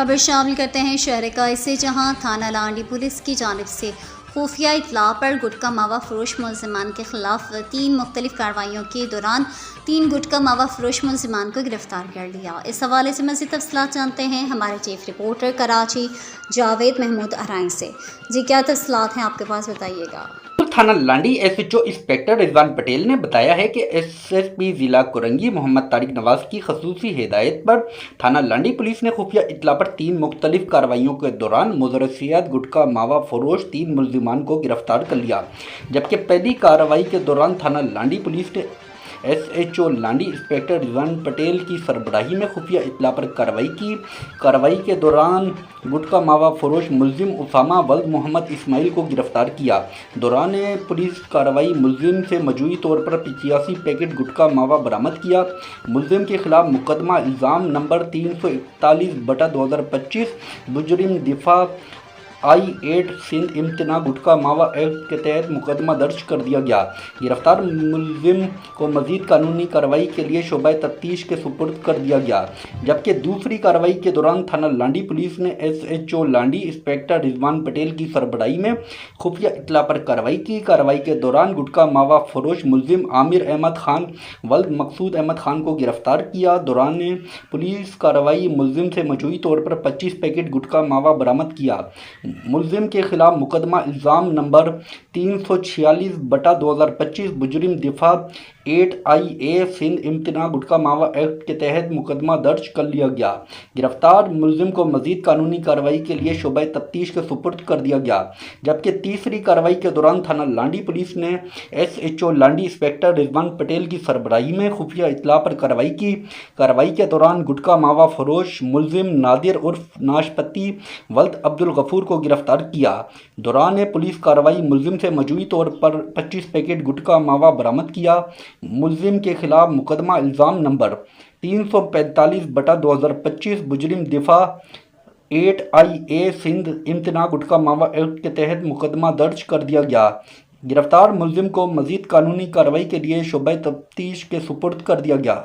خبر شامل کرتے ہیں شہر کائے سے، جہاں تھانہ لانڈی پولیس کی جانب سے خفیہ اطلاع پر گٹکا ماوا فروش ملزمان کے خلاف 3 مختلف کارروائیوں کے دوران 3 گٹکا ماوا فروش ملزمان کو گرفتار کر لیا۔ اس حوالے سے مزید تفصیلات جانتے ہیں ہمارے چیف رپورٹر کراچی جاوید محمود ارائیں سے۔ جی کیا تفصیلات ہیں آپ کے پاس، بتائیے گا۔ تھانہ Landhi S H O inspector Rizwan Patel نے بتایا ہے کہ ایس ایس پی ضلع کورنگی محمد طارق نواز کی خصوصی ہدایت پر تھانہ لانڈی پولیس نے خفیہ اطلاع پر 3 مختلف کارروائیوں کے دوران مدرسیات گٹکا ماوا فروش 3 ملزمان کو گرفتار کر لیا، جبکہ پہلی کارروائی کے دوران تھانہ لانڈی پولیس نے S H O Landhi inspector Rizwan Patel کی سربراہی میں خفیہ اطلاع پر کارروائی کی۔ کارروائی کے دوران گٹکا ماوا فروش ملزم اسامہ ولد محمد اسماعیل کو گرفتار کیا۔ دوران پولیس کارروائی ملزم سے مجموعی طور پر 85 پیکٹ گٹکا ماوا برآمد کیا۔ ملزم کے خلاف مقدمہ الزام نمبر 341/2025 مجرم دفاع I-8 سندھ امتناع گٹکا ماوا ایکٹ کے تحت مقدمہ درج کر دیا گیا۔ گرفتار ملزم کو مزید قانونی کارروائی کے لیے شعبہ تفتیش کے سپرد کر دیا گیا، جبکہ دوسری کارروائی کے دوران تھانہ لانڈی پولیس نے S H O Landhi inspector Rizwan Patel کی سربراہی میں خفیہ اطلاع پر کارروائی کی۔ کارروائی کے دوران گٹکا ماوا فروش ملزم عامر احمد خان ولد مقصود احمد خان کو گرفتار کیا۔ دوران پولیس کارروائی ملزم سے مجموعی طور پر 25 پیکٹ گٹکا ماوا برآمد کیا۔ ملزم کے خلاف مقدمہ الزام نمبر 346/2025 مجرم دفاع 8IA سندھ امتناع گٹکا ماوا ایکٹ کے تحت مقدمہ درج کر لیا گیا۔ گرفتار ملزم کو مزید قانونی کارروائی کے لیے شعبہ تفتیش کے سپرد کر دیا گیا، جبکہ تیسری کارروائی کے دوران تھانہ لانڈی پولیس نے S H O Landhi inspector Rizwan Patel کی سربراہی میں خفیہ اطلاع پر کارروائی کی۔ کارروائی کے دوران گٹکا ماوا فروش ملزم نادر عرف ناشپتی ولد عبدالغفور کو گرفتار کیا۔ دوران پولیس کارروائی ملزم سے مجموعی طور پر 25 پیکٹ گٹکا ماوا برآمد کیا۔ ملزم کے خلاف مقدمہ الزام نمبر 345/2025 مجرم دفاع 8IA سندھ امتناع گٹکا ماوا ایکٹ کے تحت مقدمہ درج کر دیا گیا۔ گرفتار ملزم کو مزید قانونی کارروائی کے لیے شعبہ تفتیش کے سپرد کر دیا گیا۔